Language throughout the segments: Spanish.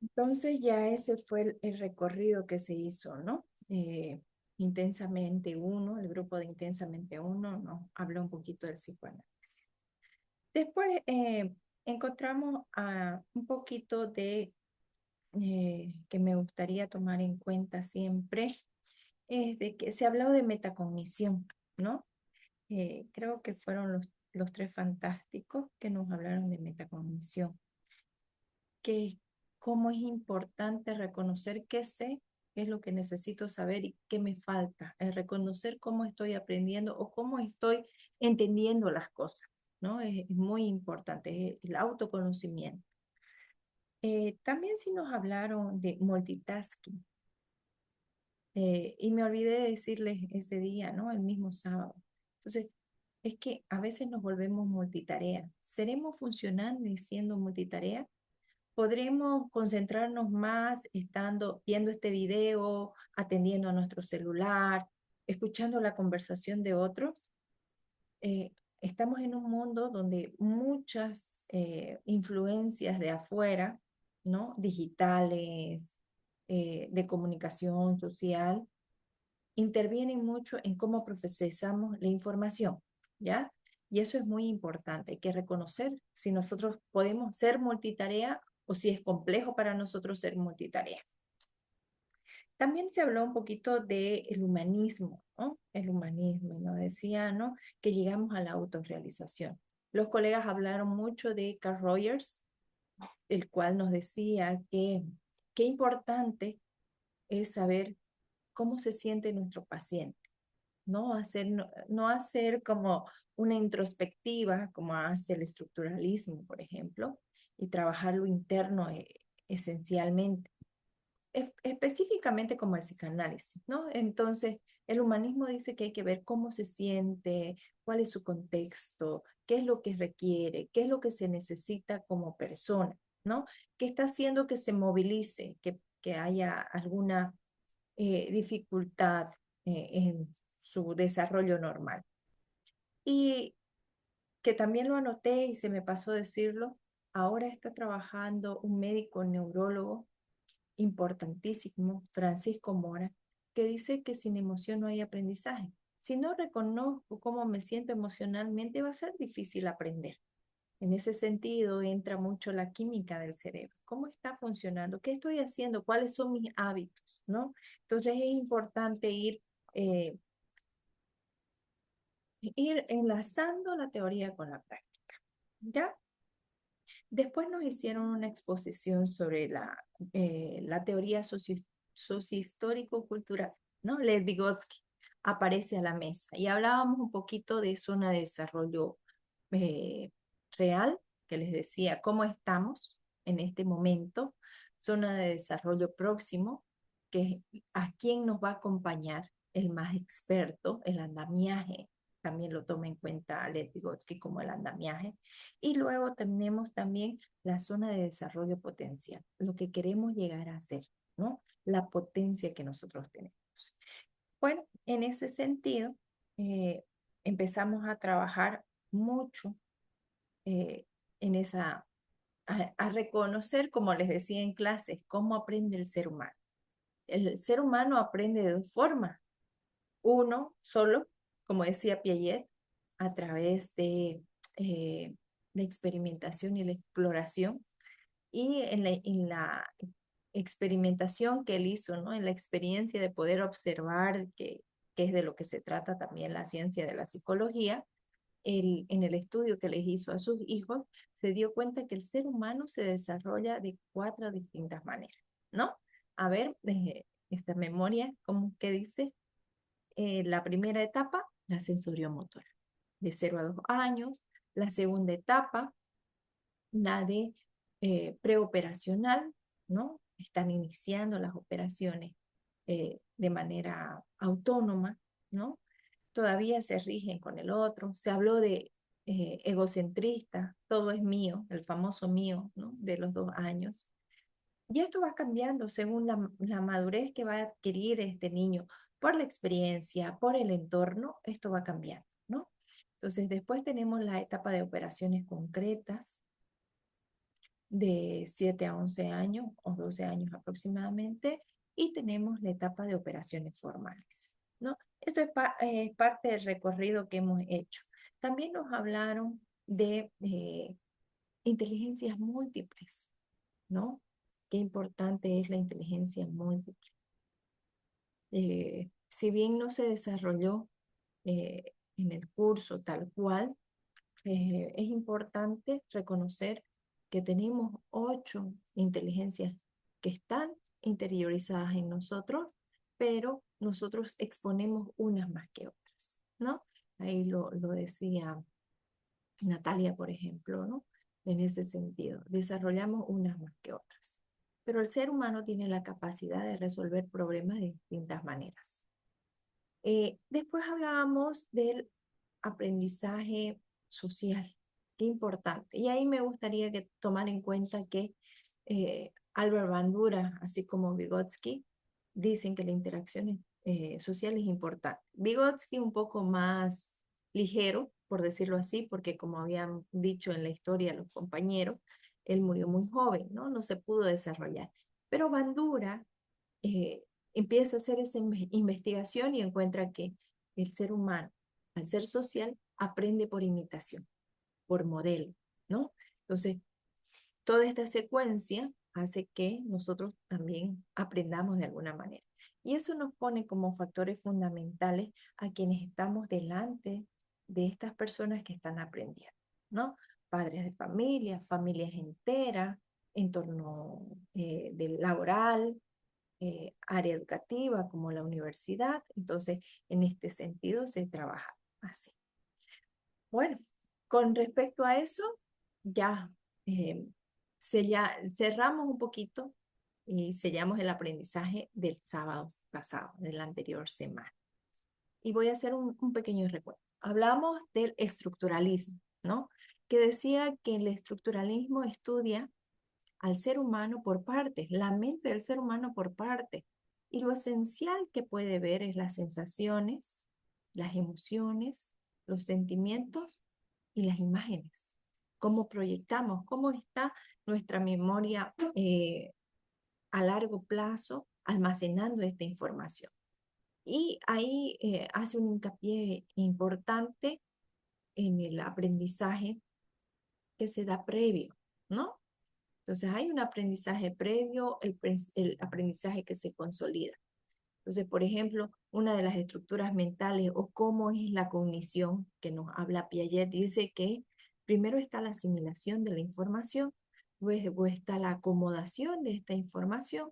Entonces ya ese fue el recorrido que se hizo, ¿no? Intensamente uno, el grupo de Intensamente uno nos habló un poquito del psicoanálisis. Después encontramos un poquito de que me gustaría tomar en cuenta siempre, es de que se habló de metacognición, ¿no? Creo que fueron los tres fantásticos que nos hablaron de metacognición, que cómo es importante reconocer qué sé, qué es lo que necesito saber y qué me falta, el reconocer cómo estoy aprendiendo o cómo estoy entendiendo las cosas, ¿no? Es muy importante, es el autoconocimiento. También sí nos hablaron de multitasking, y me olvidé de decirles ese día, ¿no? El mismo sábado. Entonces, es que a veces nos volvemos multitarea. ¿Seremos funcionando y siendo multitarea? ¿Podremos concentrarnos más estando viendo este video, atendiendo a nuestro celular, escuchando la conversación de otros? Estamos en un mundo donde muchas influencias de afuera, ¿no? Digitales, de comunicación social, intervienen mucho en cómo procesamos la información, ¿ya? Y eso es muy importante, hay que reconocer si nosotros podemos ser multitarea o si es complejo para nosotros ser multitarea. También se habló un poquito del humanismo, ¿no? El humanismo, y nos decía, ¿no? Que llegamos a la autorrealización. Los colegas hablaron mucho de Carl Rogers, el cual nos decía que qué importante es saber cómo se siente nuestro paciente, no hacer como una introspectiva, como hace el estructuralismo, por ejemplo, y trabajar lo interno esencialmente, específicamente como el psicoanálisis, ¿no? Entonces, el humanismo dice que hay que ver cómo se siente, cuál es su contexto, qué es lo que requiere, qué es lo que se necesita como persona, ¿no? ¿Qué está haciendo que se movilice, que haya alguna dificultad en su desarrollo normal? Y que también lo anoté y se me pasó decirlo, ahora está trabajando un médico neurólogo importantísimo, Francisco Mora, que dice que sin emoción no hay aprendizaje. Si no reconozco cómo me siento emocionalmente, va a ser difícil aprender. En ese sentido, entra mucho la química del cerebro. ¿Cómo está funcionando? ¿Qué estoy haciendo? ¿Cuáles son mis hábitos? ¿No? Entonces es importante ir enlazando la teoría con la práctica. ¿Ya? Después nos hicieron una exposición sobre la teoría sociohistórico-cultural, ¿no? Lev Vygotsky aparece a la mesa y hablábamos un poquito de zona de desarrollo eh, real, que les decía cómo estamos en este momento, zona de desarrollo próximo, que a quién nos va a acompañar el más experto, el andamiaje, también lo toma en cuenta Lev Vygotsky como el andamiaje, y luego tenemos también la zona de desarrollo potencial, lo que queremos llegar a hacer, ¿no? La potencia que nosotros tenemos. Bueno, en ese sentido, eh, empezamos a trabajar mucho eh, en a reconocer, como les decía en clases, cómo aprende el ser humano. El ser humano aprende de dos formas. Uno, solo, como decía Piaget, a través de la experimentación y la exploración, y en la experimentación que él hizo, ¿no? En la experiencia de poder observar, que es de lo que se trata también la ciencia de la psicología, en el estudio que les hizo a sus hijos, se dio cuenta que el ser humano se desarrolla de cuatro distintas maneras, ¿no? A ver, esta memoria, ¿cómo que dice? La primera etapa, la sensoriomotora, de 0 a 2 años. La segunda etapa, la de preoperacional, ¿no? Están iniciando las operaciones de manera autónoma, ¿no? Todavía se rigen con el otro. Se habló de egocentrista, todo es mío, el famoso mío, ¿no? De los 2 años. Y esto va cambiando según la madurez que va a adquirir este niño por la experiencia, por el entorno, esto va cambiando, ¿no? Entonces, después tenemos la etapa de operaciones concretas, de 7 a 11 años o 12 años aproximadamente, y tenemos la etapa de operaciones formales, ¿no? Esto es parte del recorrido que hemos hecho. También nos hablaron de inteligencias múltiples, ¿no? Qué importante es la inteligencia múltiple. Si bien no se desarrolló en el curso tal cual, es importante reconocer que tenemos 8 inteligencias que están interiorizadas en nosotros, pero nosotros exponemos unas más que otras, ¿no? Ahí lo decía Natalia, por ejemplo, ¿no? En ese sentido, desarrollamos unas más que otras. Pero el ser humano tiene la capacidad de resolver problemas de distintas maneras. Después hablábamos del aprendizaje social, qué importante. Y ahí me gustaría que tomar en cuenta que Albert Bandura, así como Vygotsky, dicen que la interacción social es importante. Vygotsky un poco más ligero, por decirlo así, porque como habían dicho en la historia los compañeros, él murió muy joven, ¿no? No se pudo desarrollar. Pero Bandura eh, empieza a hacer esa investigación y encuentra que el ser humano, al ser social, aprende por imitación, por modelo, ¿no? Entonces, toda esta secuencia hace que nosotros también aprendamos de alguna manera. Y eso nos pone como factores fundamentales a quienes estamos delante de estas personas que están aprendiendo, ¿no? Padres de familia, familias enteras, entorno laboral, área educativa como la universidad. Entonces, en este sentido se trabaja así. Bueno, con respecto a eso, ya, eh, cerramos un poquito y sellamos el aprendizaje del sábado pasado, de la anterior semana. Y voy a hacer un pequeño recuento. Hablamos del estructuralismo, ¿no? Que decía que el estructuralismo estudia al ser humano por partes, la mente del ser humano por partes. Y lo esencial que puede ver es las sensaciones, las emociones, los sentimientos y las imágenes. Cómo proyectamos, cómo está nuestra memoria a largo plazo almacenando esta información. Y ahí hace un hincapié importante en el aprendizaje que se da previo, ¿no? Entonces hay un aprendizaje previo, el aprendizaje que se consolida. Entonces, por ejemplo, una de las estructuras mentales o cómo es la cognición que nos habla Piaget dice que primero está la asimilación de la información, luego está la acomodación de esta información.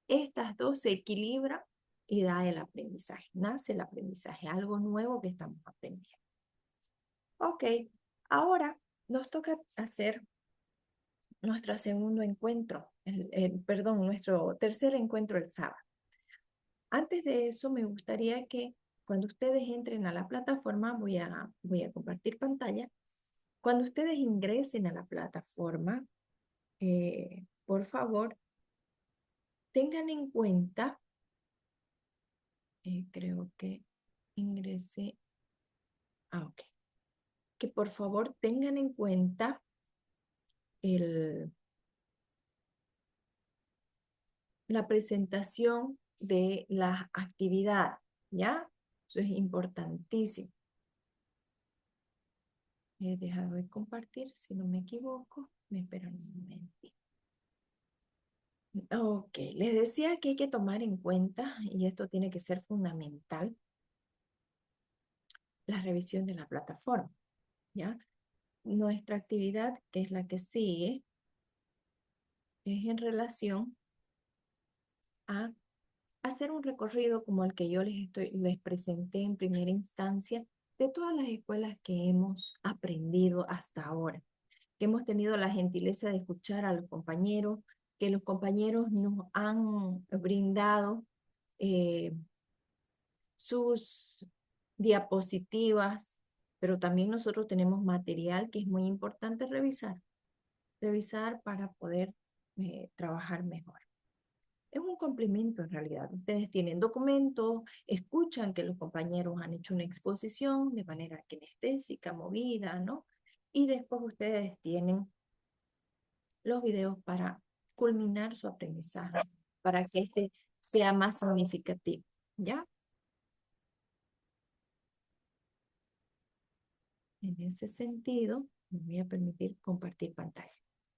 Estas dos se equilibran y da el aprendizaje, nace el aprendizaje, algo nuevo que estamos aprendiendo. Ok, ahora nos toca hacer nuestro segundo encuentro, perdón, nuestro tercer encuentro el sábado. Antes de eso, me gustaría que cuando ustedes entren a la plataforma, voy a compartir pantalla. Cuando ustedes ingresen a la plataforma, por favor, tengan en cuenta, creo que ingresé, ok, que por favor tengan en cuenta el, la presentación de las actividades, ¿ya? Eso es importantísimo. Deja de compartir, si no me equivoco. Me esperan un momentito. Ok, les decía que hay que tomar en cuenta, y esto tiene que ser fundamental, la revisión de la plataforma, ¿ya? Nuestra actividad, que es la que sigue, es en relación a hacer un recorrido como el que yo les presenté en primera instancia de todas las escuelas que hemos aprendido hasta ahora, que hemos tenido la gentileza de escuchar a los compañeros, que los compañeros nos han brindado eh, sus diapositivas, pero también nosotros tenemos material que es muy importante revisar para poder trabajar mejor. Es un complemento en realidad. Ustedes tienen documentos, escuchan que los compañeros han hecho una exposición de manera kinestésica, movida, ¿no? Y después ustedes tienen los videos para culminar su aprendizaje, para que este sea más significativo, ¿ya? En ese sentido, me voy a permitir compartir pantalla.